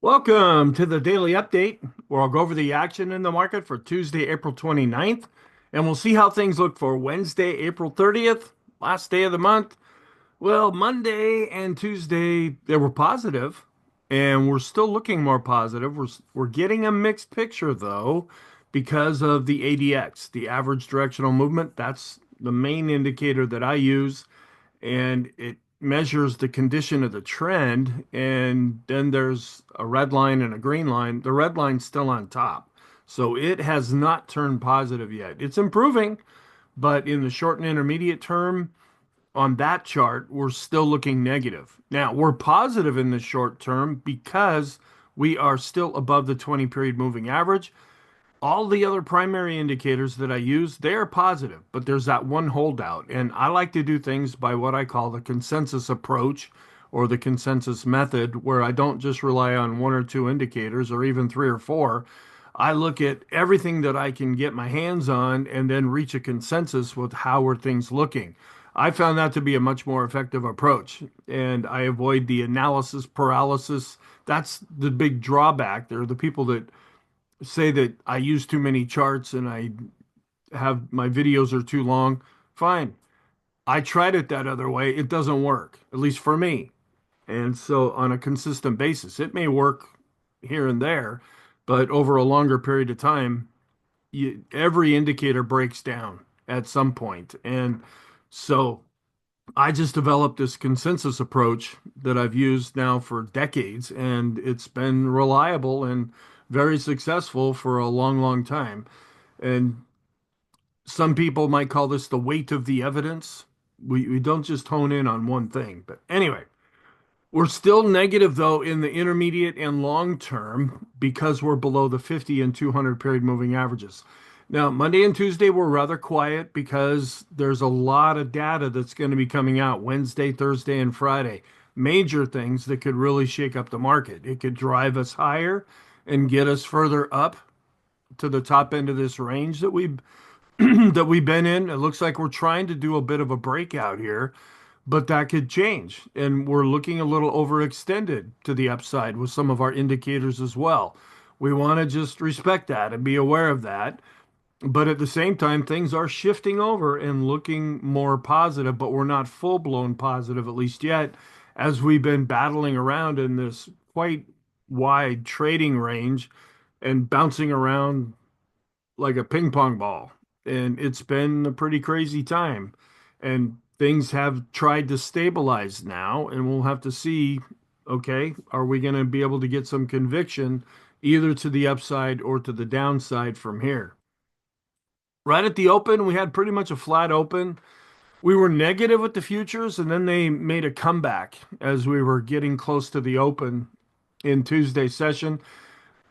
Welcome to the daily update where I'll go over the action in the market for Tuesday, April 29th, and we'll see how things look for Wednesday, April 30th, last day of the month. Well, Monday and Tuesday, they were positive, and we're still looking more positive. We're getting a mixed picture, though, because of the ADX, the average directional movement. That's the main indicator that I use, and it measures the condition of the trend. And then there's a red line and a green line. The red line's still on top. So it has not turned positive yet. It's improving, but in the short and intermediate term, on that chart, we're still looking negative. Now, we're positive in the short term because we are still above the 20 period moving average. All the other primary indicators that I use, they are positive, but there's that one holdout. And I like to do things by what I call the consensus approach or the consensus method, where I don't just rely on one or two indicators or even three or four. I look at everything that I can get my hands on and then reach a consensus with how are things looking. I found that to be a much more effective approach, and I avoid the analysis paralysis. That's the big drawback. There are the people that say that I use too many charts and I have my videos are too long. Fine. I tried it that other way. It doesn't work, at least for me. And so on a consistent basis, it may work here and there, but over a longer period of time, every indicator breaks down at some point. And so I just developed this consensus approach that I've used now for decades, and it's been reliable and very successful for a long, long time. And some people might call this the weight of the evidence. We don't just hone in on one thing. But anyway, we're still negative though in the intermediate and long term because we're below the 50 and 200 period moving averages. Now, Monday and Tuesday were rather quiet because there's a lot of data that's going to be coming out Wednesday, Thursday, and Friday. Major things that could really shake up the market. It could drive us higher and get us further up to the top end of this range that we that we've been in. It looks like we're trying to do a bit of a breakout here, but that could change. And we're looking a little overextended to the upside with some of our indicators as well. We want to just respect that and be aware of that. But at the same time, things are shifting over and looking more positive, but we're not full blown positive, at least yet, as we've been battling around in this quite wide trading range and bouncing around like a ping pong ball. And it's been a pretty crazy time. And things have tried to stabilize now, and we'll have to see, okay, are we going to be able to get some conviction either to the upside or to the downside from here? Right at the open, we had pretty much a flat open. We were negative with the futures, and then they made a comeback as we were getting close to the open in Tuesday's session.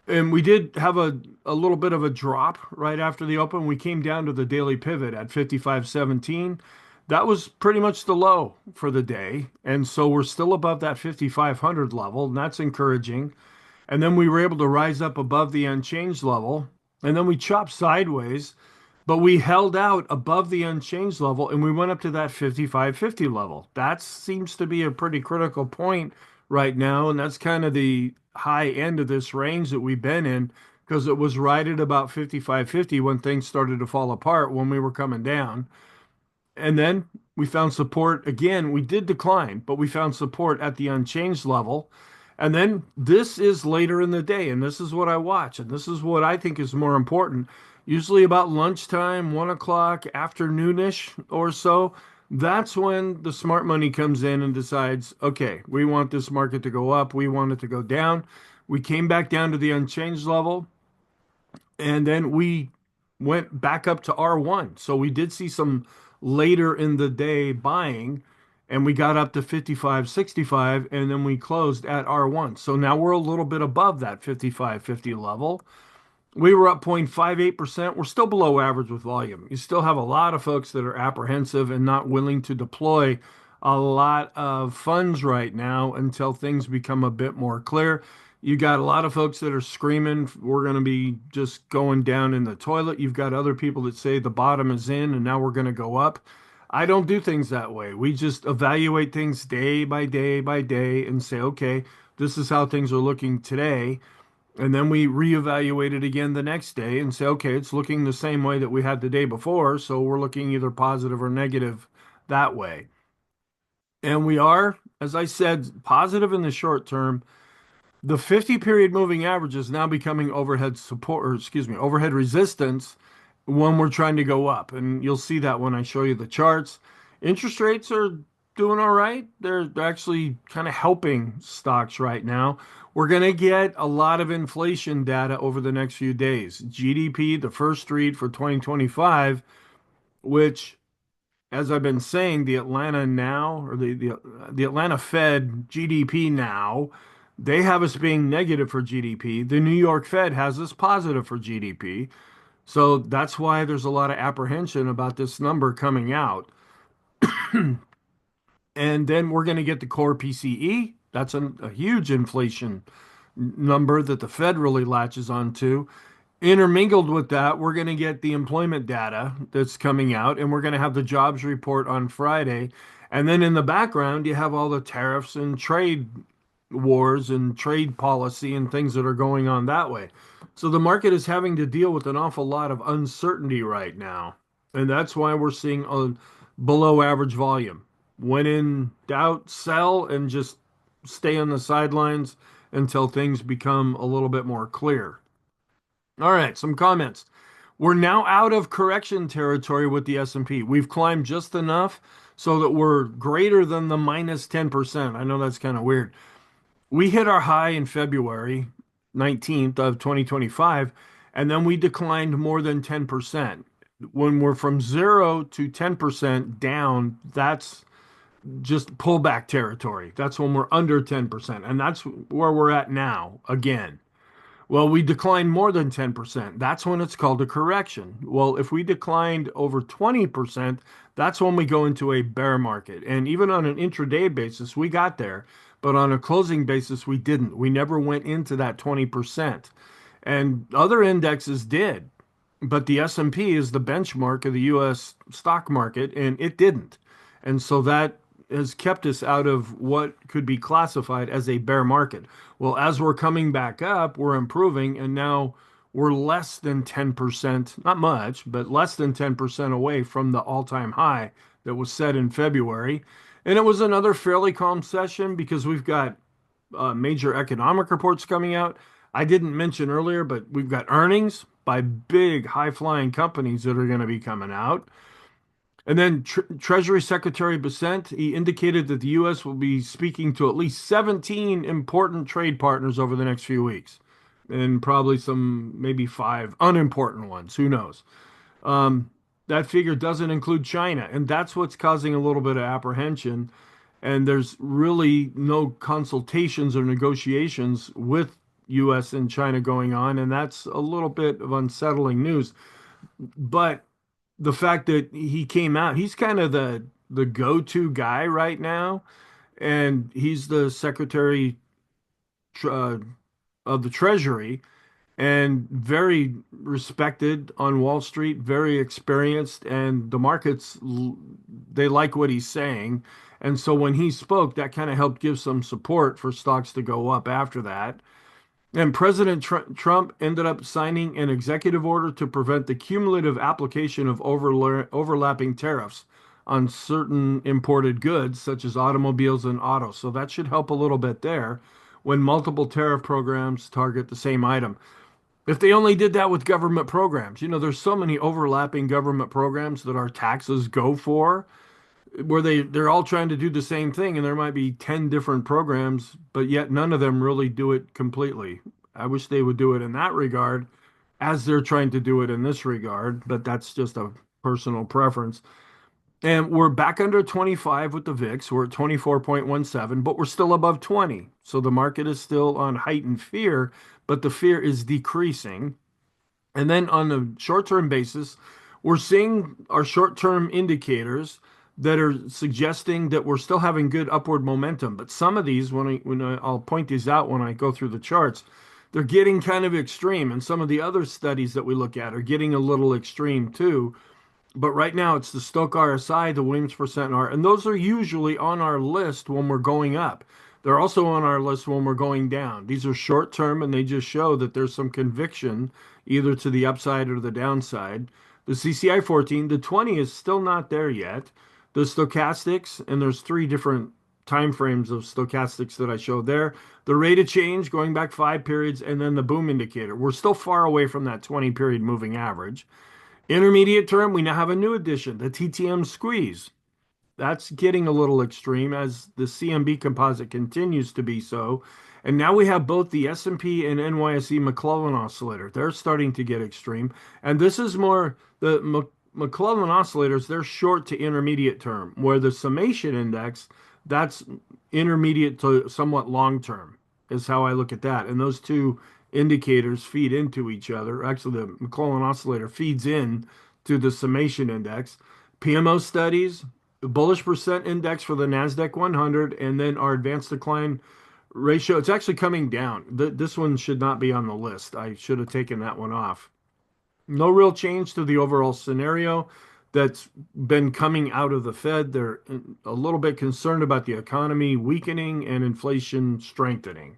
And we did have a little bit of a drop right after the open. We came down to the daily pivot at 55.17. That was pretty much the low for the day. And so we're still above that 5,500 level, and that's encouraging. And then we were able to rise up above the unchanged level. And then we chopped sideways, but we held out above the unchanged level and we went up to that 55.50 level. That seems to be a pretty critical point right now. And that's kind of the high end of this range that we've been in because it was right at about 55.50 when things started to fall apart when we were coming down. And then we found support again. We did decline, but we found support at the unchanged level. And then this is later in the day, and this is what I watch, and this is what I think is more important. Usually about lunchtime, 1 o'clock, afternoonish or so, that's when the smart money comes in and decides, okay, we want this market to go up, we want it to go down. We came back down to the unchanged level, and then we went back up to R1. So we did see some later in the day buying, and we got up to 55.65, and then we closed at R1. So now we're a little bit above that 55.50 level. We were up 0.58%. We're still below average with volume. You still have a lot of folks that are apprehensive and not willing to deploy a lot of funds right now until things become a bit more clear. You got a lot of folks that are screaming, we're going to be just going down in the toilet. You've got other people that say the bottom is in and now we're going to go up. I don't do things that way. We just evaluate things day by day by day and say, okay, this is how things are looking today. And then we reevaluate it again the next day and say, okay, it's looking the same way that we had the day before. So we're looking either positive or negative that way. And we are, as I said, positive in the short term. The 50 period moving average is now becoming overhead support, or excuse me, overhead resistance when we're trying to go up. And you'll see that when I show you the charts. Interest rates are doing all right. They're actually kind of helping stocks right now. We're going to get a lot of inflation data over the next few days. GDP, the first read for 2025, which, as I've been saying, the Atlanta now or the Atlanta Fed GDP now, they have us being negative for GDP. The New York Fed has us positive for GDP. So that's why there's a lot of apprehension about this number coming out. And then we're going to get the core PCE. That's a huge inflation number that the Fed really latches onto. Intermingled with that, we're going to get the employment data that's coming out, and we're going to have the jobs report on Friday. And then in the background, you have all the tariffs and trade wars and trade policy and things that are going on that way. So the market is having to deal with an awful lot of uncertainty right now. And that's why we're seeing a below average volume. When in doubt, sell and just stay on the sidelines until things become a little bit more clear. All right, some comments. We're now out of correction territory with the S&P. We've climbed just enough so that we're greater than the minus 10%. I know that's kind of weird. We hit our high in February 19th of 2025, and then we declined more than 10%. When we're from 0 to 10% down, that's just pullback territory. That's when we're under 10%, and that's where we're at now again. Well, we declined more than 10%. That's when it's called a correction. Well, if we declined over 20%, that's when we go into a bear market. And even on an intraday basis, we got there. But on a closing basis, we didn't. We never went into that 20%. And other indexes did. But the S&P is the benchmark of the US stock market, and it didn't. And so that has kept us out of what could be classified as a bear market. Well, as we're coming back up, we're improving, and now we're less than 10%, not much, but less than 10% away from the all-time high that was set in February. And it was another fairly calm session because we've got major economic reports coming out. I didn't mention earlier, but we've got earnings by big high-flying companies that are going to be coming out. And then Treasury Secretary Bessent, he indicated that the U.S. will be speaking to at least 17 important trade partners over the next few weeks, and probably some, maybe five unimportant ones. Who knows? That figure doesn't include China, and that's what's causing a little bit of apprehension. And there's really no consultations or negotiations with U.S. and China going on, and that's a little bit of unsettling news. But the fact that he came out, he's kind of the go-to guy right now, and he's the Secretary uh, of the Treasury and very respected on Wall Street, very experienced, and the markets they like what he's saying. And so when he spoke, that kind of helped give some support for stocks to go up after that. And President Trump ended up signing an executive order to prevent the cumulative application of overlapping tariffs on certain imported goods, such as automobiles and autos. So that should help a little bit there when multiple tariff programs target the same item. If they only did that with government programs, there's so many overlapping government programs that our taxes go for where they're all trying to do the same thing and there might be 10 different programs, but yet none of them really do it completely. I wish they would do it in that regard as they're trying to do it in this regard, but that's just a personal preference. And we're back under 25 with the VIX. We're at 24.17, but we're still above 20. So the market is still on heightened fear, but the fear is decreasing. And then on the short-term basis, we're seeing our short-term indicators that are suggesting that we're still having good upward momentum. But some of these, I'll point these out when I go through the charts, they're getting kind of extreme. And some of the other studies that we look at are getting a little extreme too. But right now it's the Stochk RSI, the Williams percent R, and those are usually on our list when we're going up. They're also on our list when we're going down. These are short term and they just show that there's some conviction either to the upside or the downside. The CCI 14, the 20 is still not there yet. The stochastics, and there's three different time frames of stochastics that I showed there. The rate of change going back 5 periods, and then the boom indicator. We're still far away from that 20 period moving average. Intermediate term, we now have a new addition, the TTM squeeze. That's getting a little extreme as the CMB composite continues to be so. And now we have both the S&P and NYSE McClellan oscillator. They're starting to get extreme. And this is more the McClellan oscillators, they're short to intermediate term, where the summation index, that's intermediate to somewhat long term, is how I look at that. And those two indicators feed into each other. Actually, the McClellan oscillator feeds in to the summation index. PMO studies, the bullish percent index for the NASDAQ 100, and then our advanced decline ratio. It's actually coming down. This one should not be on the list. I should have taken that one off. No real change to the overall scenario that's been coming out of the Fed. They're a little bit concerned about the economy weakening and inflation strengthening.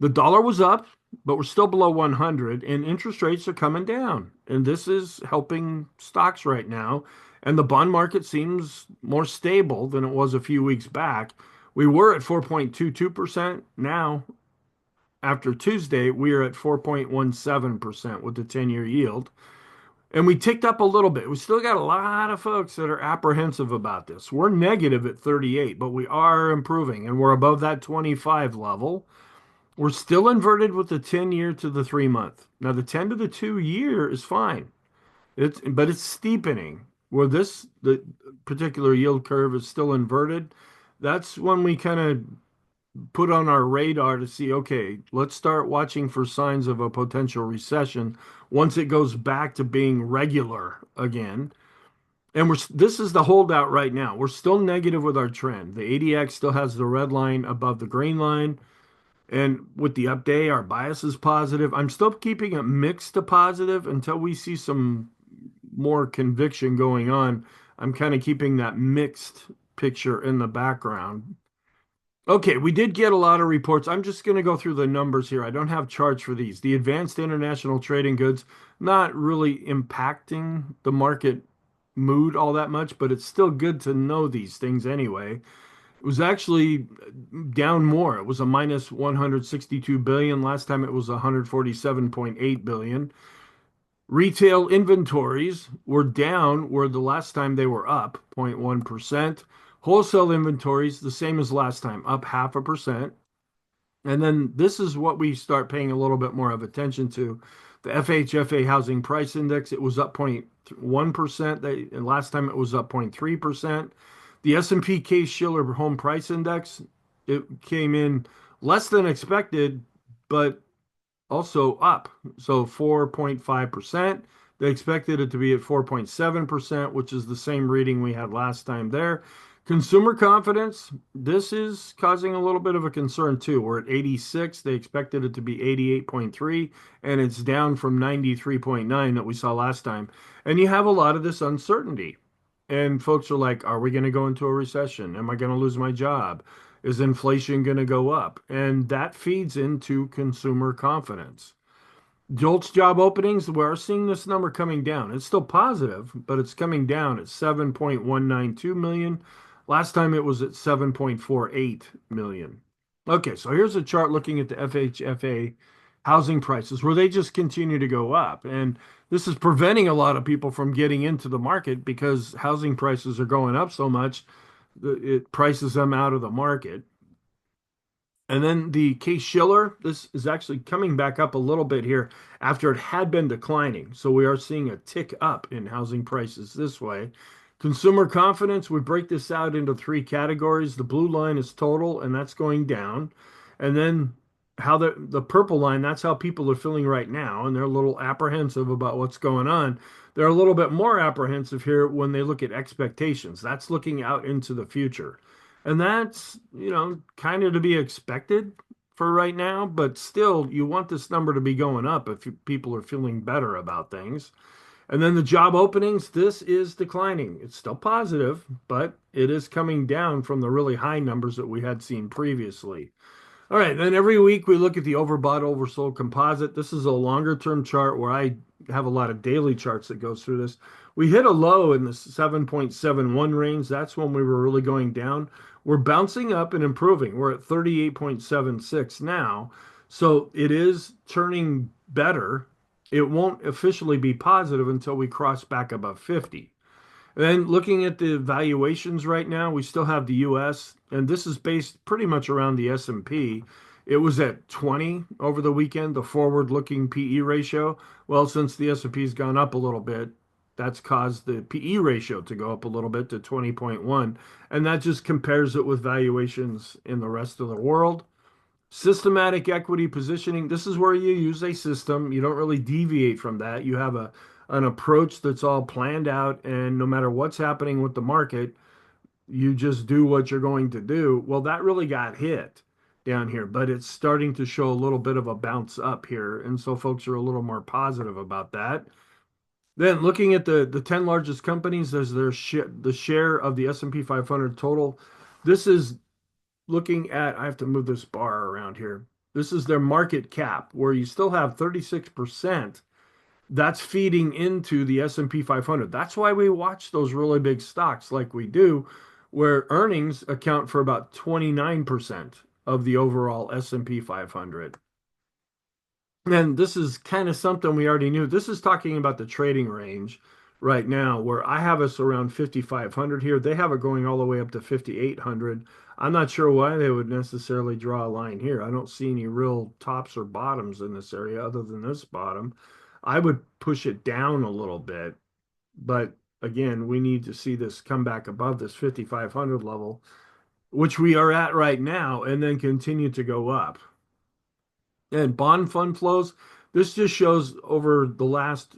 The dollar was up, but we're still below 100, and interest rates are coming down. And this is helping stocks right now. And the bond market seems more stable than it was a few weeks back. We were at 4.22%. Now, after Tuesday, we are at 4.17% with the 10-year yield. And we ticked up a little bit. We still got a lot of folks that are apprehensive about this. We're negative at 38, but we are improving, and we're above that 25 level. We're still inverted with the 10-year to the 3 month. Now the 10 to the 2 year is fine. But it's steepening. Where this the particular yield curve is still inverted. That's when we kind of put on our radar to see, okay, let's start watching for signs of a potential recession once it goes back to being regular again. And this is the holdout right now. We're still negative with our trend. The ADX still has the red line above the green line. And with the up day, our bias is positive. I'm still keeping it mixed to positive until we see some more conviction going on. I'm kind of keeping that mixed picture in the background. Okay, we did get a lot of reports. I'm just going to go through the numbers here. I don't have charts for these. The advanced international trading goods, not really impacting the market mood all that much, but it's still good to know these things anyway. It was actually down more. It was a minus 162 billion. Last time it was 147.8 billion. Retail inventories were down where the last time they were up 0.1%. Wholesale inventories, the same as last time, up 0.5%. And then this is what we start paying a little bit more of attention to. The FHFA housing price index, it was up 0.1%. And last time it was up 0.3%. The S&P Case-Shiller home price index, it came in less than expected, but also up. So 4.5%. They expected it to be at 4.7%, which is the same reading we had last time there. Consumer confidence, this is causing a little bit of a concern too. We're at 86. They expected it to be 88.3, and it's down from 93.9 that we saw last time. And you have a lot of this uncertainty. And folks are like, are we going to go into a recession? Am I going to lose my job? Is inflation going to go up? And that feeds into consumer confidence. JOLTS job openings, we are seeing this number coming down. It's still positive, but it's coming down at 7.192 million. Last time it was at 7.48 million. Okay, so here's a chart looking at the FHFA housing prices where they just continue to go up. And this is preventing a lot of people from getting into the market because housing prices are going up so much, it prices them out of the market. And then the Case-Shiller, this is actually coming back up a little bit here after it had been declining. So we are seeing a tick up in housing prices this way. Consumer confidence, we break this out into three categories. The blue line is total, and that's going down. And then how the purple line, that's how people are feeling right now, and they're a little apprehensive about what's going on. They're a little bit more apprehensive here when they look at expectations. That's looking out into the future. And that's, kind of to be expected for right now, but still, you want this number to be going up if people are feeling better about things. And then the job openings, this is declining. It's still positive, but it is coming down from the really high numbers that we had seen previously. All right, then every week we look at the overbought, oversold composite. This is a longer term chart where I have a lot of daily charts that goes through this. We hit a low in the 7.71 range. That's when we were really going down. We're bouncing up and improving. We're at 38.76 now. So it is turning better. It won't officially be positive until we cross back above 50. And then looking at the valuations right now, we still have the US, and this is based pretty much around the S&P. It was at 20 over the weekend, the forward-looking PE ratio. Well, since the S&P's gone up a little bit, that's caused the PE ratio to go up a little bit to 20.1, and that just compares it with valuations in the rest of the world. Systematic equity positioning. This is where you use a system. You don't really deviate from that. You have an approach that's all planned out, and no matter what's happening with the market, you just do what you're going to do. Well, that really got hit down here, but it's starting to show a little bit of a bounce up here, and so folks are a little more positive about that. Then looking at the 10 largest companies, there's the share of the S&P 500 total. This is looking at, I have to move this bar around here. This is their market cap, where you still have 36% that's feeding into the S&P 500. That's why we watch those really big stocks like we do, where earnings account for about 29% of the overall S&P 500. And this is kind of something we already knew. This is talking about the trading range right now, where I have us around 5,500 here. They have it going all the way up to 5,800. I'm not sure why they would necessarily draw a line here. I don't see any real tops or bottoms in this area other than this bottom. I would push it down a little bit, but again, we need to see this come back above this 5,500 level, which we are at right now, and then continue to go up. And bond fund flows, this just shows over the last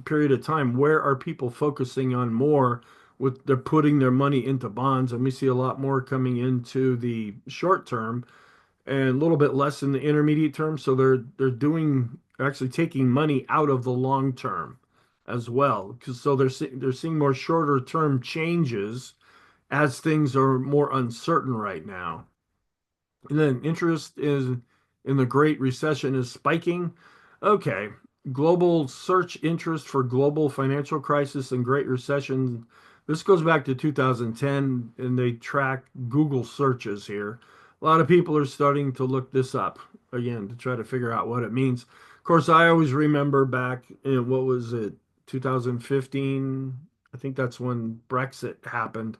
period of time, where are people focusing on more with they're putting their money into bonds, and we see a lot more coming into the short term and a little bit less in the intermediate term. So they're doing actually taking money out of the long term as well, because so they're seeing more shorter term changes as things are more uncertain right now. And then interest is in the Great Recession is spiking. Okay. Global search interest for global financial crisis and Great Recession. This goes back to 2010, and they track Google searches here. A lot of people are starting to look this up again to try to figure out what it means. Of course, I always remember back in what was it, 2015? I think that's when Brexit happened.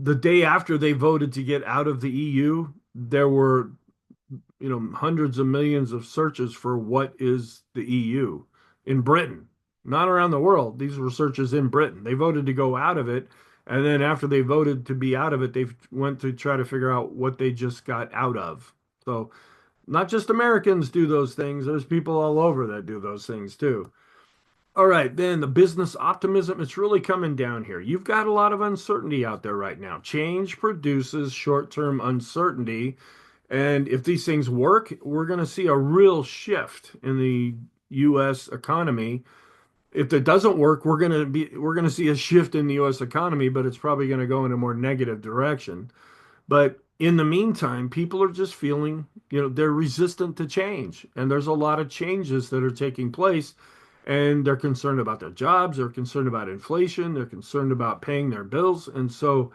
The day after they voted to get out of the EU, there were hundreds of millions of searches for what is the EU in Britain, not around the world. These were searches in Britain. They voted to go out of it. And then after they voted to be out of it, they went to try to figure out what they just got out of. So not just Americans do those things. There's people all over that do those things too. All right, then the business optimism, it's really coming down here. You've got a lot of uncertainty out there right now. Change produces short-term uncertainty. And if these things work, we're going to see a real shift in the US economy. If it doesn't work, we're going to see a shift in the US economy, but it's probably going to go in a more negative direction. But in the meantime, people are just feeling, they're resistant to change. And there's a lot of changes that are taking place. And they're concerned about their jobs, they're concerned about inflation, they're concerned about paying their bills. And so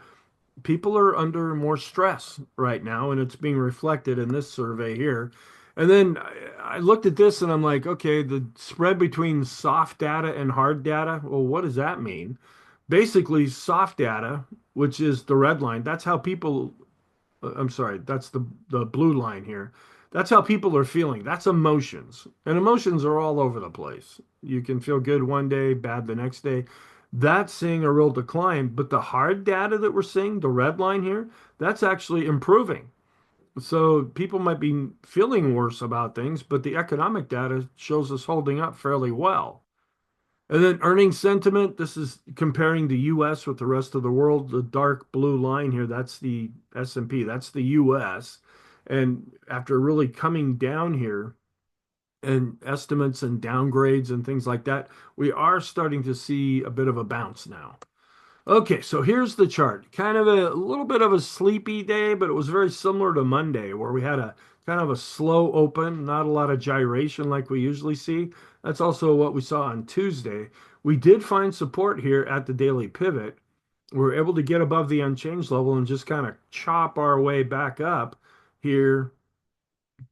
people are under more stress right now, and it's being reflected in this survey here. And then I looked at this and I'm like, okay, the spread between soft data and hard data, well, what does that mean? Basically, soft data, which is the red line, that's how people, I'm sorry, that's the blue line here. That's how people are feeling. That's emotions. And emotions are all over the place. You can feel good one day, bad the next day. That's seeing a real decline. But the hard data that we're seeing, the red line here, that's actually improving. So people might be feeling worse about things, but the economic data shows us holding up fairly well. And then earnings sentiment, this is comparing the US with the rest of the world. The dark blue line here, that's the S&P, that's the US. And after really coming down here, and estimates and downgrades and things like that, we are starting to see a bit of a bounce now. Okay, so here's the chart. Kind of a little bit of a sleepy day, but it was very similar to Monday, where we had a kind of a slow open, not a lot of gyration like we usually see. That's also what we saw on Tuesday. We did find support here at the daily pivot. We were able to get above the unchanged level and just kind of chop our way back up here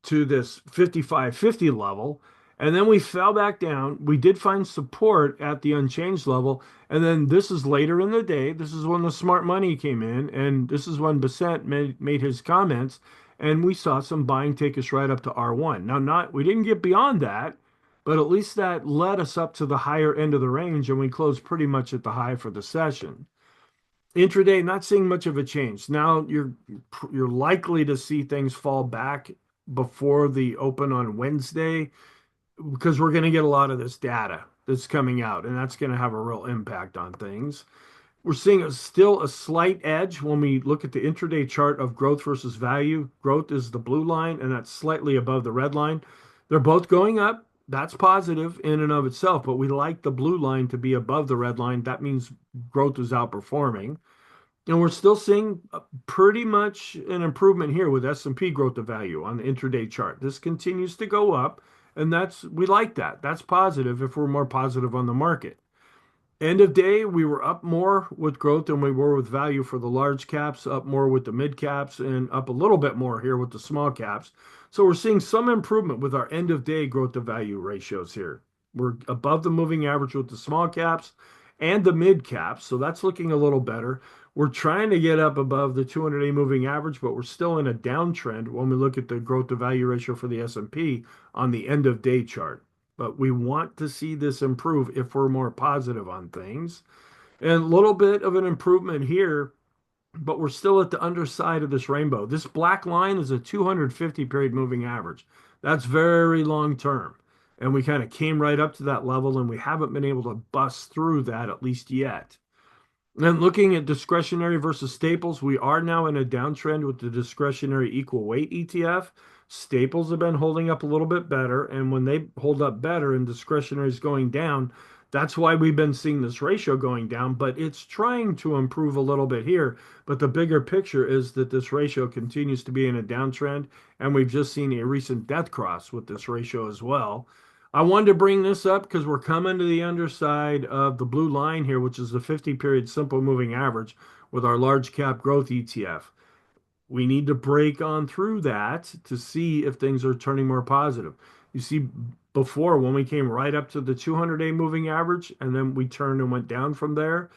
to this 55.50 level. And then we fell back down. We did find support at the unchanged level. And then this is later in the day. This is when the smart money came in. And this is when Bissett made his comments. And we saw some buying take us right up to R1. Now, we didn't get beyond that, but at least that led us up to the higher end of the range. And we closed pretty much at the high for the session. Intraday, not seeing much of a change. Now you're likely to see things fall back before the open on Wednesday because we're going to get a lot of this data that's coming out, and that's going to have a real impact on things. We're seeing still a slight edge when we look at the intraday chart of growth versus value. Growth is the blue line, and that's slightly above the red line. They're both going up. That's positive in and of itself, but we like the blue line to be above the red line. That means growth is outperforming. And we're still seeing pretty much an improvement here with S&P growth to value on the intraday chart. This continues to go up, and we like that. That's positive if we're more positive on the market. End of day, we were up more with growth than we were with value for the large caps, up more with the mid caps, and up a little bit more here with the small caps. So we're seeing some improvement with our end of day growth to value ratios here. We're above the moving average with the small caps and the mid caps, so that's looking a little better. We're trying to get up above the 200-day moving average, but we're still in a downtrend when we look at the growth to value ratio for the S&P on the end of day chart. But we want to see this improve if we're more positive on things. And a little bit of an improvement here, but we're still at the underside of this rainbow. This black line is a 250 period moving average. That's very long term. And we kind of came right up to that level, and we haven't been able to bust through that at least yet. And looking at discretionary versus staples, we are now in a downtrend with the discretionary equal weight ETF. Staples have been holding up a little bit better, and when they hold up better and discretionary is going down, that's why we've been seeing this ratio going down, but it's trying to improve a little bit here. But the bigger picture is that this ratio continues to be in a downtrend, and we've just seen a recent death cross with this ratio as well. I wanted to bring this up because we're coming to the underside of the blue line here, which is the 50-period simple moving average with our large cap growth ETF. We need to break on through that to see if things are turning more positive. You see, before when we came right up to the 200-day moving average and then we turned and went down from there,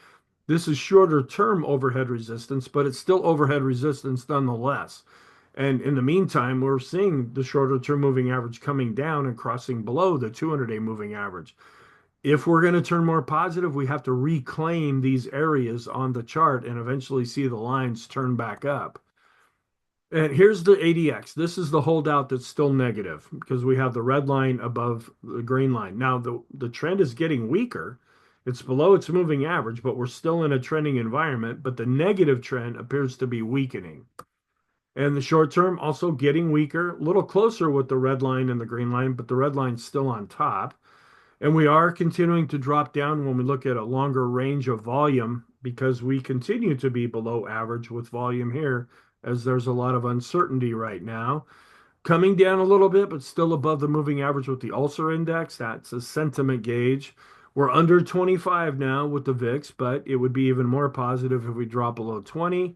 this is shorter term overhead resistance, but it's still overhead resistance nonetheless. And in the meantime, we're seeing the shorter term moving average coming down and crossing below the 200-day moving average. If we're going to turn more positive, we have to reclaim these areas on the chart and eventually see the lines turn back up. And here's the ADX. This is the holdout that's still negative because we have the red line above the green line. Now, the trend is getting weaker. It's below its moving average, but we're still in a trending environment. But the negative trend appears to be weakening. And the short term also getting weaker, a little closer with the red line and the green line, but the red line's still on top. And we are continuing to drop down when we look at a longer range of volume because we continue to be below average with volume here as there's a lot of uncertainty right now. Coming down a little bit, but still above the moving average with the Ulcer Index. That's a sentiment gauge. We're under 25 now with the VIX, but it would be even more positive if we drop below 20.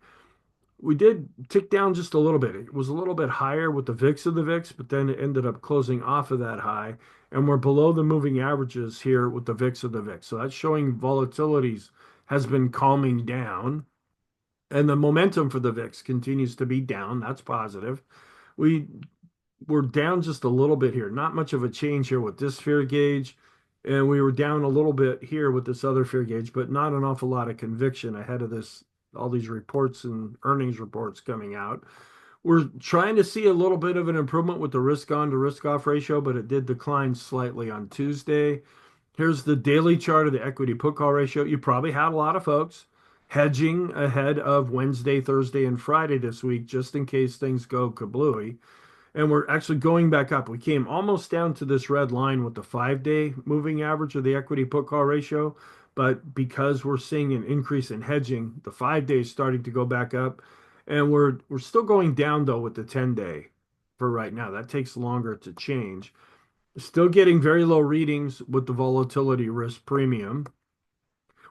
We did tick down just a little bit. It was a little bit higher with the VIX of the VIX, but then it ended up closing off of that high. And we're below the moving averages here with the VIX of the VIX. So that's showing volatilities has been calming down. And the momentum for the VIX continues to be down. That's positive. We we're down just a little bit here. Not much of a change here with this fear gauge. And we were down a little bit here with this other fear gauge, but not an awful lot of conviction ahead of this, all these reports and earnings reports coming out. We're trying to see a little bit of an improvement with the risk on to risk off ratio, but it did decline slightly on Tuesday. Here's the daily chart of the equity put call ratio. You probably had a lot of folks hedging ahead of Wednesday, Thursday, and Friday this week, just in case things go kablooey. and we're actually going back up. We came almost down to this red line with the 5-day moving average of the equity put call ratio. But because we're seeing an increase in hedging, the 5-day is starting to go back up. And we're still going down though with the 10-day for right now. That takes longer to change. Still getting very low readings with the volatility risk premium.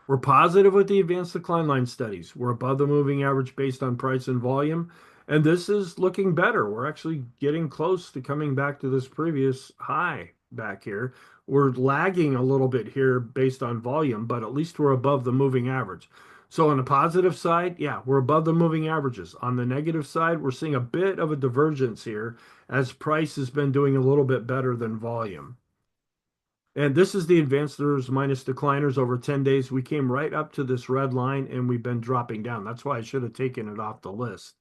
We're positive with the advanced decline line studies. We're above the moving average based on price and volume. And this is looking better. We're actually getting close to coming back to this previous high back here. We're lagging a little bit here based on volume, but at least we're above the moving average. So on the positive side, yeah, we're above the moving averages. On the negative side, we're seeing a bit of a divergence here as price has been doing a little bit better than volume. And this is the advancers minus decliners over 10 days. We came right up to this red line and we've been dropping down. That's why I should have taken it off the list.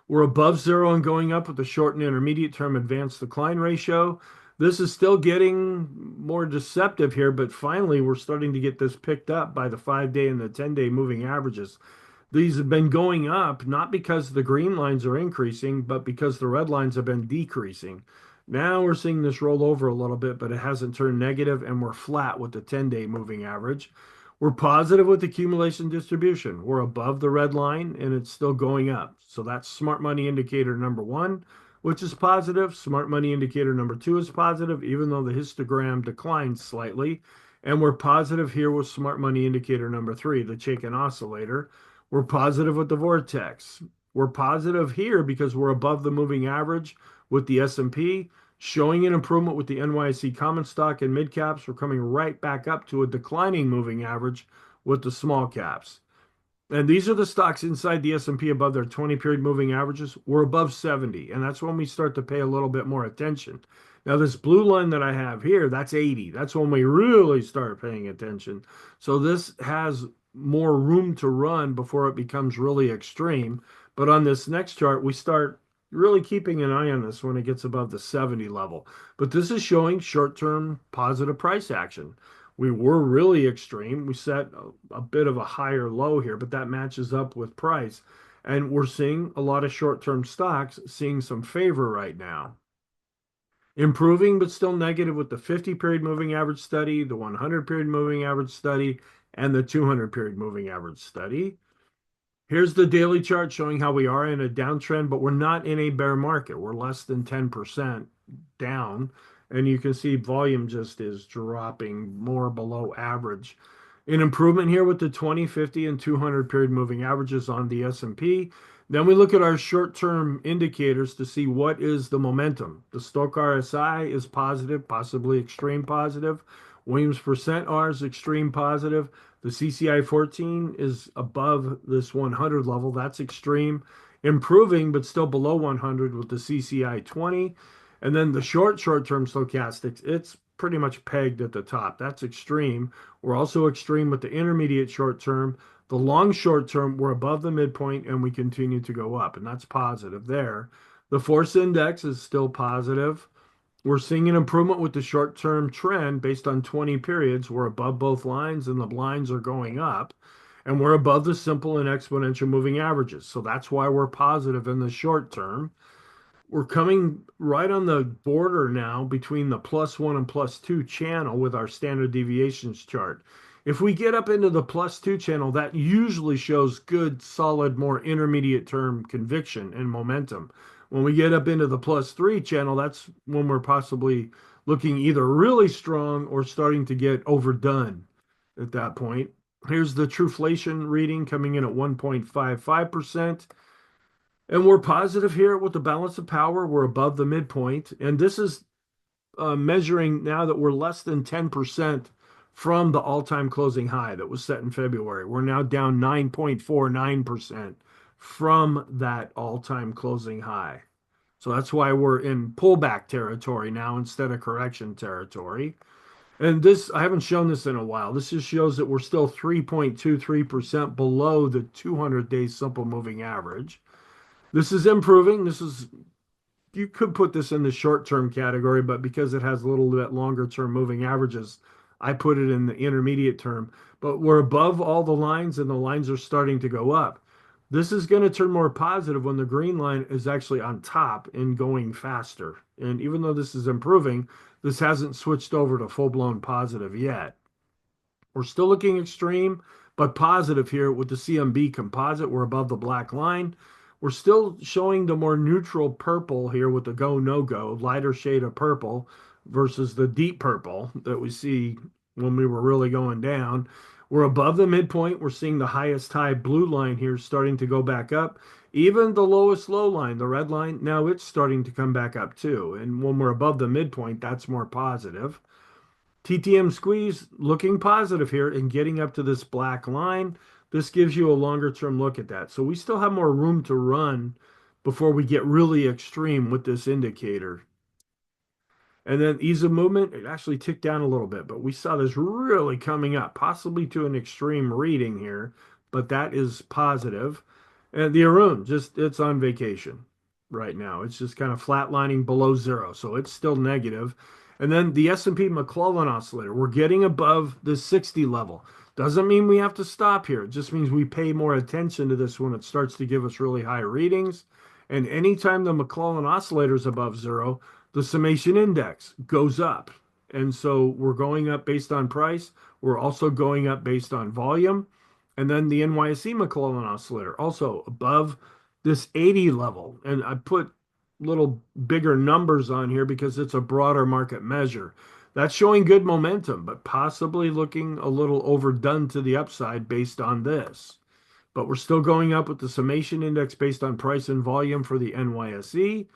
We're above zero and going up with the short and intermediate term advanced decline ratio. This is still getting more deceptive here, but finally we're starting to get this picked up by the 5-day and the 10-day moving averages. These have been going up not because the green lines are increasing, but because the red lines have been decreasing. Now we're seeing this roll over a little bit, but it hasn't turned negative, and we're flat with the 10-day moving average. We're positive with accumulation distribution. We're above the red line, and it's still going up. So that's smart money indicator number one, which is positive. Smart money indicator number two is positive, even though the histogram declines slightly. And we're positive here with smart money indicator number three, the Chaikin oscillator. We're positive with the vortex. We're positive here because we're above the moving average with the S&P, showing an improvement with the NYSE common stock and mid caps. We're coming right back up to a declining moving average with the small caps. And these are the stocks inside the S&P above their 20-period moving averages. We're above 70, and that's when we start to pay a little bit more attention. Now, this blue line that I have here, that's 80. That's when we really start paying attention. So this has more room to run before it becomes really extreme. But on this next chart, we start really keeping an eye on this when it gets above the 70 level. But this is showing short-term positive price action. We were really extreme. We set a bit of a higher low here, but that matches up with price. And we're seeing a lot of short-term stocks seeing some favor right now. Improving, but still negative with the 50-period moving average study, the 100-period moving average study, and the 200-period moving average study. Here's the daily chart showing how we are in a downtrend, but we're not in a bear market. We're less than 10% down. And you can see volume just is dropping more below average. An improvement here with the 20, 50, and 200 period moving averages on the S&P. Then we look at our short-term indicators to see what is the momentum. The Stochk RSI is positive, possibly extreme positive. Williams percent R is extreme positive. The CCI 14 is above this 100 level. That's extreme. Improving, but still below 100 with the CCI 20. And then the short-term stochastics, it's pretty much pegged at the top. That's extreme. We're also extreme with the intermediate short term. The long short term, we're above the midpoint and we continue to go up, and that's positive there. The force index is still positive. We're seeing an improvement with the short-term trend based on 20 periods. We're above both lines and the lines are going up. And we're above the simple and exponential moving averages. So that's why we're positive in the short term. We're coming right on the border now between the +1 and +2 channel with our standard deviations chart. If we get up into the +2 channel, that usually shows good, solid, more intermediate term conviction and momentum. When we get up into the +3 channel, that's when we're possibly looking either really strong or starting to get overdone at that point. Here's the Truflation reading coming in at 1.55%. And we're positive here with the balance of power. We're above the midpoint. And this is measuring now that we're less than 10% from the all-time closing high that was set in February. We're now down 9.49% from that all-time closing high. So that's why we're in pullback territory now instead of correction territory. And this, I haven't shown this in a while. This just shows that we're still 3.23% below the 200-day simple moving average. This is improving. This is, you could put this in the short-term category, but because it has a little bit longer-term moving averages, I put it in the intermediate term. But we're above all the lines and the lines are starting to go up. This is going to turn more positive when the green line is actually on top and going faster. And even though this is improving, this hasn't switched over to full-blown positive yet. We're still looking extreme, but positive here with the CMB composite. We're above the black line. We're still showing the more neutral purple here with the go, no go, lighter shade of purple versus the deep purple that we see when we were really going down. We're above the midpoint. We're seeing the highest high blue line here starting to go back up. Even the lowest low line, the red line, now it's starting to come back up too. And when we're above the midpoint, that's more positive. TTM squeeze looking positive here and getting up to this black line. This gives you a longer term look at that. So we still have more room to run before we get really extreme with this indicator. And then ease of movement, it actually ticked down a little bit, but we saw this really coming up, possibly to an extreme reading here, but that is positive. And the Arun, just it's on vacation right now. It's just kind of flatlining below zero, so it's still negative. And then the S&P McClellan oscillator, we're getting above the 60 level. Doesn't mean we have to stop here. It just means we pay more attention to this when it starts to give us really high readings. And anytime the McClellan oscillator is above zero, the summation index goes up. And so we're going up based on price. We're also going up based on volume. And then the NYSE McClellan oscillator also above this 80 level. And I put little bigger numbers on here because it's a broader market measure. That's showing good momentum, but possibly looking a little overdone to the upside based on this. But we're still going up with the summation index based on price and volume for the NYSE.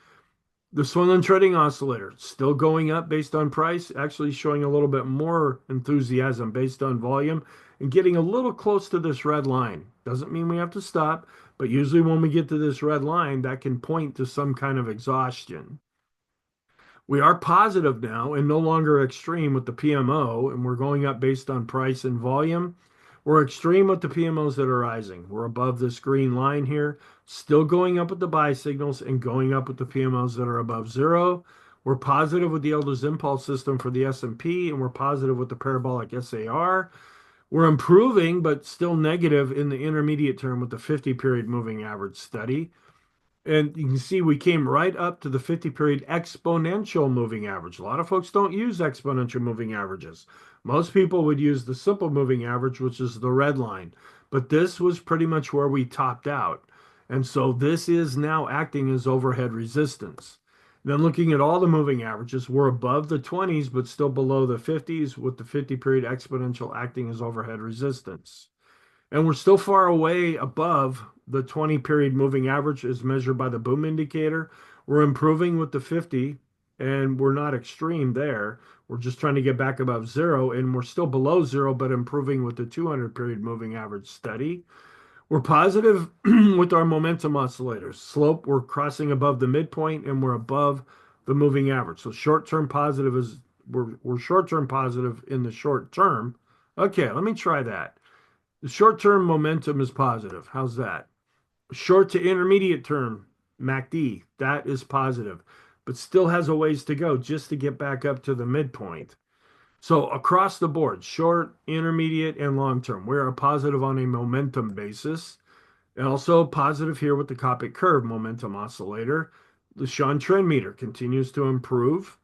The Swindle Trading Oscillator still going up based on price, actually showing a little bit more enthusiasm based on volume and getting a little close to this red line. Doesn't mean we have to stop, but usually when we get to this red line, that can point to some kind of exhaustion. We are positive now and no longer extreme with the PMO, and we're going up based on price and volume. We're extreme with the PMOs that are rising. We're above this green line here, still going up with the buy signals and going up with the PMOs that are above zero. We're positive with the Elder's Impulse system for the S&P, and we're positive with the parabolic SAR. We're improving, but still negative in the intermediate term with the 50-period moving average study. And you can see we came right up to the 50-period exponential moving average. A lot of folks don't use exponential moving averages. Most people would use the simple moving average, which is the red line. But this was pretty much where we topped out. And so this is now acting as overhead resistance. Then looking at all the moving averages, we're above the 20s, but still below the 50s, with the 50-period exponential acting as overhead resistance. And we're still far away above the 20-period moving average as measured by the boom indicator. We're improving with the 50, and we're not extreme there. We're just trying to get back above zero, and we're still below zero, but improving with the 200-period moving average steady. We're positive with our momentum oscillators. Slope, we're crossing above the midpoint, and we're above the moving average. So short-term positive is we're short-term positive in the short term. Okay, let me try that. The short-term momentum is positive. How's that? Short to intermediate term, MACD, that is positive, but still has a ways to go just to get back up to the midpoint. So across the board, short, intermediate, and long term, we're a positive on a momentum basis. And also positive here with the Copic curve momentum oscillator. The Sean trend meter continues to improve.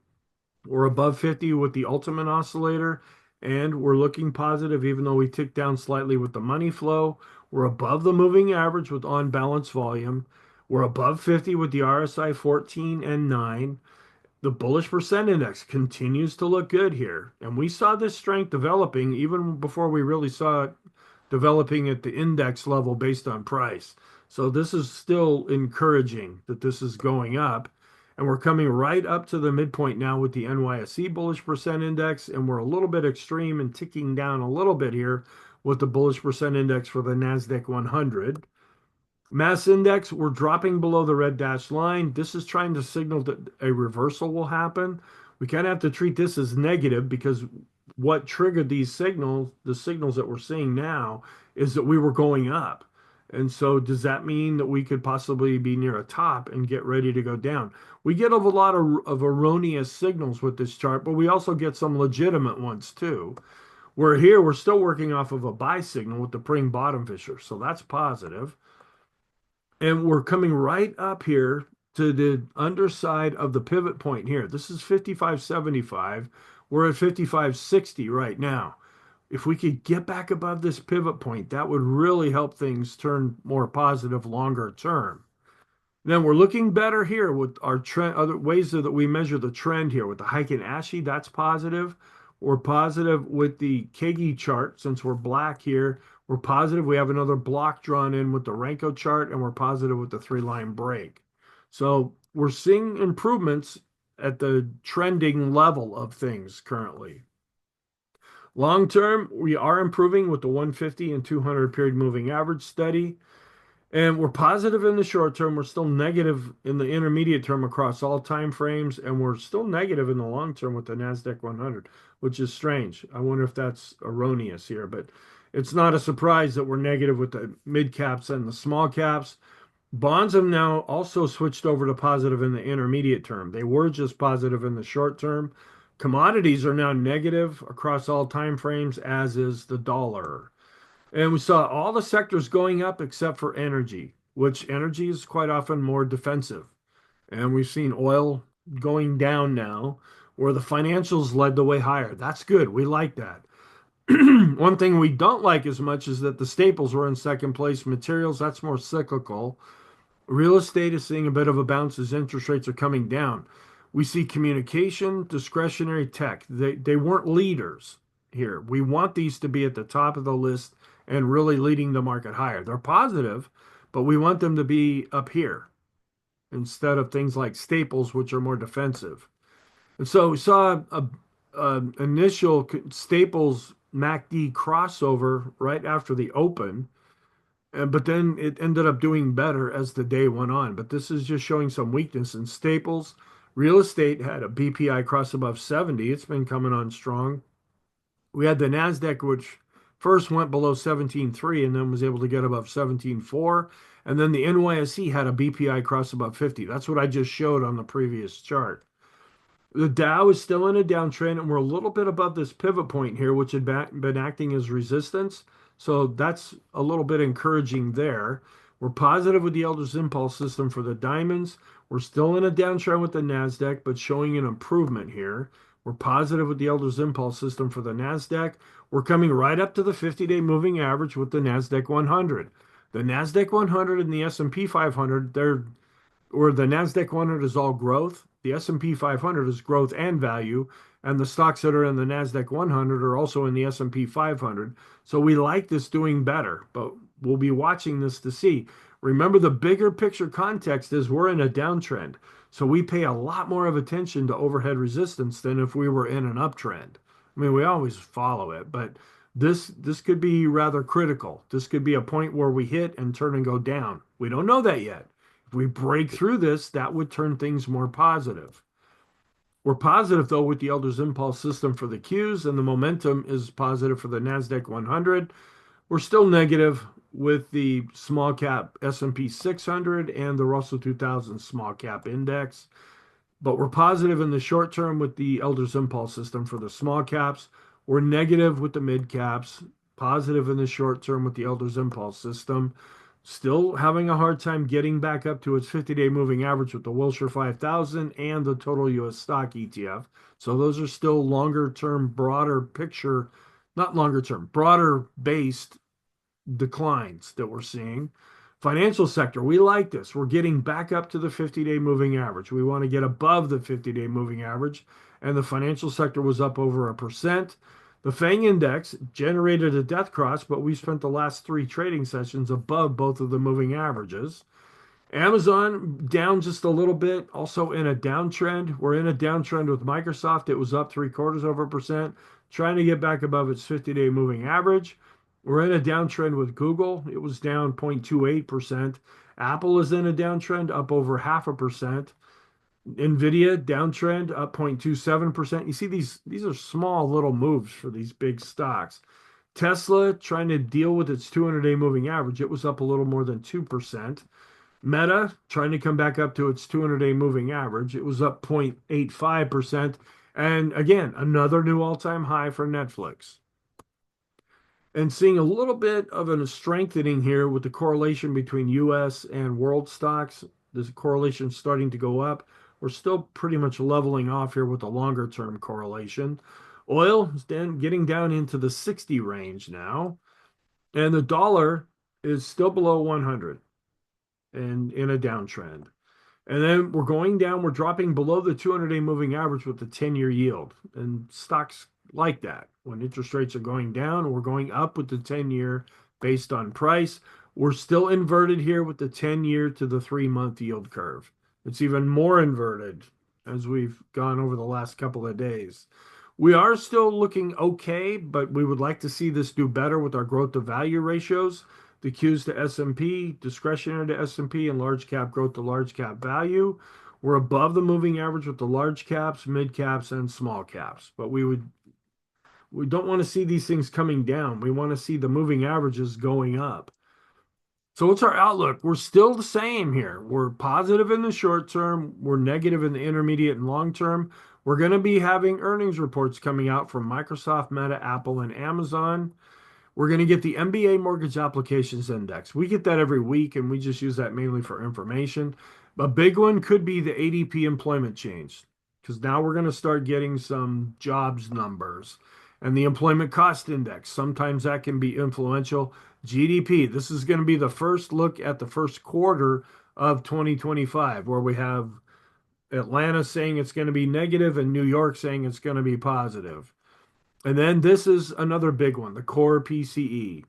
We're above 50 with the ultimate oscillator, and we're looking positive even though we ticked down slightly with the money flow. We're above the moving average with on balance volume. We're above 50 with the RSI 14 and 9. The bullish percent index continues to look good here. And we saw this strength developing even before we really saw it developing at the index level based on price. So this is still encouraging that this is going up. And we're coming right up to the midpoint now with the NYSE bullish percent index. And we're a little bit extreme and ticking down a little bit here with the bullish percent index for the NASDAQ 100. Mass index, we're dropping below the red dashed line. This is trying to signal that a reversal will happen. We kind of have to treat this as negative because what triggered these signals, the signals that we're seeing now, is that we were going up. And so does that mean that we could possibly be near a top and get ready to go down? We get a lot of erroneous signals with this chart, but we also get some legitimate ones too. We're here, we're still working off of a buy signal with the Pring bottom fissure. So that's positive. And we're coming right up here to the underside of the pivot point here. This is 55.75. We're at 55.60 right now. If we could get back above this pivot point, that would really help things turn more positive longer term. Then we're looking better here with our trend, other ways that we measure the trend here with the Heiken Ashi, that's positive. We're positive with the Kegi chart since we're black here. We're positive. We have another block drawn in with the Renko chart, and we're positive with the three-line break. So we're seeing improvements at the trending level of things currently. Long term, we are improving with the 150 and 200 period moving average steady. And we're positive in the short term. We're still negative in the intermediate term across all time frames, and we're still negative in the long term with the Nasdaq 100, which is strange. I wonder if that's erroneous here, but it's not a surprise that we're negative with the mid caps and the small caps. Bonds have now also switched over to positive in the intermediate term. They were just positive in the short term. Commodities are now negative across all time frames, as is the dollar. And we saw all the sectors going up except for energy, which energy is quite often more defensive. And we've seen oil going down now, where the financials led the way higher. That's good. We like that. One thing we don't like as much is that the staples were in second place. Materials, that's more cyclical. Real estate is seeing a bit of a bounce as interest rates are coming down. We see communication, discretionary tech. They weren't leaders here. We want these to be at the top of the list and really leading the market higher. They're positive, but we want them to be up here instead of things like staples, which are more defensive. And so we saw a initial staples MACD crossover right after the open, but then it ended up doing better as the day went on. But this is just showing some weakness in staples. Real estate had a BPI cross above 70. It's been coming on strong. We had the NASDAQ, which first went below 17.3 and then was able to get above 17.4. And then the NYSE had a BPI cross above 50. That's what I just showed on the previous chart. The Dow is still in a downtrend, and we're a little bit above this pivot point here, which had been acting as resistance. So that's a little bit encouraging there. We're positive with the Elder's Impulse system for the diamonds. We're still in a downtrend with the NASDAQ, but showing an improvement here. We're positive with the Elder's Impulse system for the NASDAQ. We're coming right up to the 50-day moving average with the NASDAQ 100. The NASDAQ 100 and the S&P 500, they're where the Nasdaq 100 is all growth, the S&P 500 is growth and value, and the stocks that are in the Nasdaq 100 are also in the S&P 500. So we like this doing better, but we'll be watching this to see. Remember, the bigger picture context is we're in a downtrend. So we pay a lot more of attention to overhead resistance than if we were in an uptrend. I mean, we always follow it, but this could be rather critical. This could be a point where we hit and turn and go down. We don't know that yet. If we break through this, that would turn things more positive. We're positive, though, with the Elder's Impulse system for the Qs, and the momentum is positive for the NASDAQ 100. We're still negative with the small cap S&P 600 and the Russell 2000 small cap index. But we're positive in the short term with the Elder's Impulse system for the small caps. We're negative with the mid caps, positive in the short term with the Elder's Impulse system. Still having a hard time getting back up to its 50-day moving average with the Wilshire 5000 and the total US stock ETF. So those are still longer term, broader picture, not longer term, broader based declines that we're seeing. Financial sector, we like this. We're getting back up to the 50-day moving average. We want to get above the 50-day moving average, and the financial sector was up over 1%. The FANG index generated a death cross, but we spent the last three trading sessions above both of the moving averages. Amazon down just a little bit, also in a downtrend. We're in a downtrend with Microsoft. It was up 0.75%, trying to get back above its 50-day moving average. We're in a downtrend with Google. It was down 0.28%. Apple is in a downtrend, up over 0.5%. Nvidia downtrend, up 0.27%. You see, these are small little moves for these big stocks. Tesla trying to deal with its 200-day moving average. It was up a little more than 2%. Meta trying to come back up to its 200-day moving average. It was up 0.85%. And again, another new all-time high for Netflix. and seeing a little bit of a strengthening here with the correlation between US and world stocks. This correlation starting to go up. We're still pretty much leveling off here with the longer term correlation. Oil is then getting down into the 60 range now, and the dollar is still below 100 and in a downtrend. And then we're going down, we're dropping below the 200-day moving average with the 10-year yield. And stocks like that. When interest rates are going down, we're going up with the 10-year based on price. We're still inverted here with the 10-year to the 3-month yield curve. It's even more inverted as we've gone over the last couple of days. We are still looking okay, but we would like to see this do better with our growth to value ratios. The Qs to S&P, discretionary to S&P, and large cap growth to large cap value. We're above the moving average with the large caps, mid caps, and small caps. But we don't want to see these things coming down. We want to see the moving averages going up. So what's our outlook? We're still the same here. We're positive in the short term. We're negative in the intermediate and long term. We're going to be having earnings reports coming out from Microsoft, Meta, Apple, and Amazon. We're going to get the MBA Mortgage Applications Index. We get that every week, and we just use that mainly for information. A big one could be the ADP employment change, because now we're going to start getting some jobs numbers. And the Employment Cost Index, sometimes that can be influential. GDP, this is going to be the first look at the first quarter of 2025, where we have Atlanta saying it's going to be negative and New York saying it's going to be positive. And then this is another big one, the core PCE.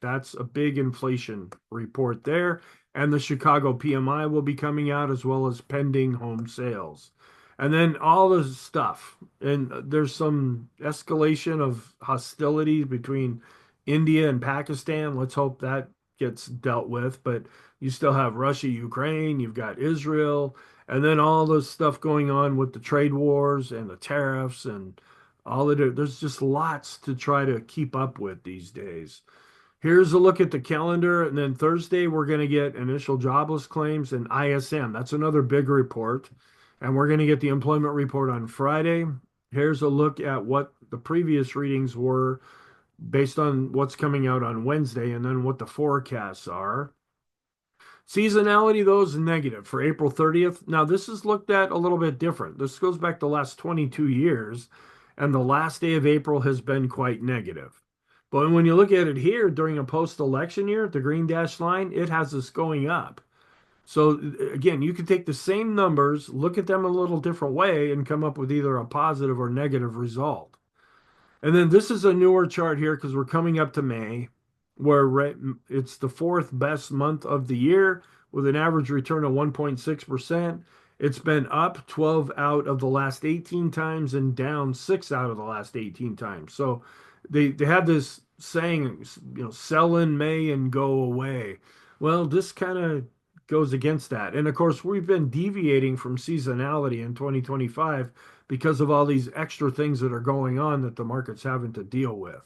That's a big inflation report there. And the Chicago PMI will be coming out as well as pending home sales. And then all this stuff. And there's some escalation of hostility between India and Pakistan. Let's hope that gets dealt with. But you still have Russia, Ukraine, you've got Israel, and then all this stuff going on with the trade wars and the tariffs and all of it. There's just lots to try to keep up with these days. Here's a look at the calendar. And then Thursday, we're going to get initial jobless claims and ISM. That's another big report. And we're going to get the employment report on Friday. Here's a look at what the previous readings were based on what's coming out on Wednesday and then what the forecasts are. Seasonality, though, is negative for April 30th. Now, this is looked at a little bit different. This goes back the last 22 years, and the last day of April has been quite negative. But when you look at it here during a post-election year, the green dashed line, it has us going up. So again, you could take the same numbers, look at them a little different way, and come up with either a positive or negative result. And then this is a newer chart here because we're coming up to May, where it's the fourth best month of the year with an average return of 1.6%. It's been up 12 out of the last 18 times and down 6 out of the last 18 times. So they have this saying, sell in May and go away. Well, this kind of goes against that. And of course, we've been deviating from seasonality in 2025 because of all these extra things that are going on that the market's having to deal with.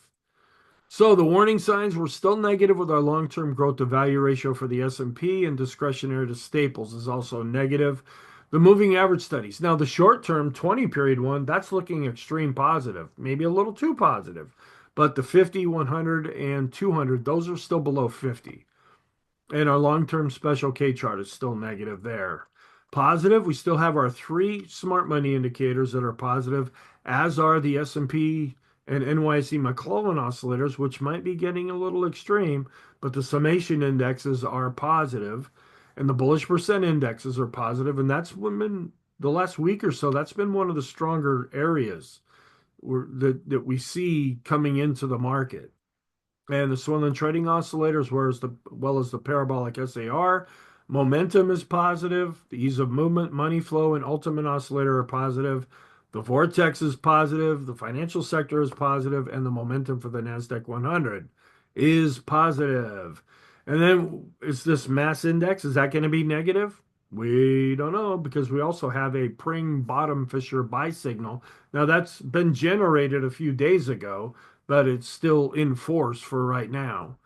So the warning signs, we're still negative with our long-term growth to value ratio for the S&P, and discretionary to staples is also negative. The moving average studies. Now the short-term 20 period one, that's looking extreme positive, maybe a little too positive. But the 50, 100, and 200, those are still below 50. And our long-term special K chart is still negative there. Positive, we still have our 3 smart money indicators that are positive, as are the S&P and NYSE McClellan oscillators, which might be getting a little extreme, but the summation indexes are positive, and the bullish percent indexes are positive, and that's been the last week or so. That's been one of the stronger areas that we see coming into the market. And the swing trading oscillators, well as the parabolic SAR, momentum is positive. The ease of movement, money flow, and ultimate oscillator are positive. The vortex is positive. The financial sector is positive, and the momentum for the Nasdaq 100 is positive. And then is this mass index? Is that going to be negative? We don't know, because we also have a Pring bottom Fisher buy signal. Now that's been generated a few days ago, but it's still in force for right now.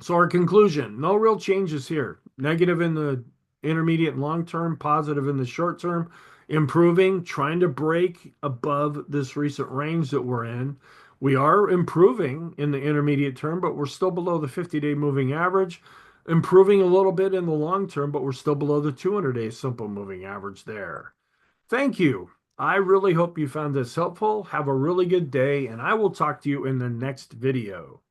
So our conclusion, no real changes here. Negative in the intermediate and long term, positive in the short term, improving, trying to break above this recent range that we're in. We are improving in the intermediate term, but we're still below the 50-day moving average. Improving a little bit in the long term, but we're still below the 200-day simple moving average there. Thank you. I really hope you found this helpful. Have a really good day, and I will talk to you in the next video.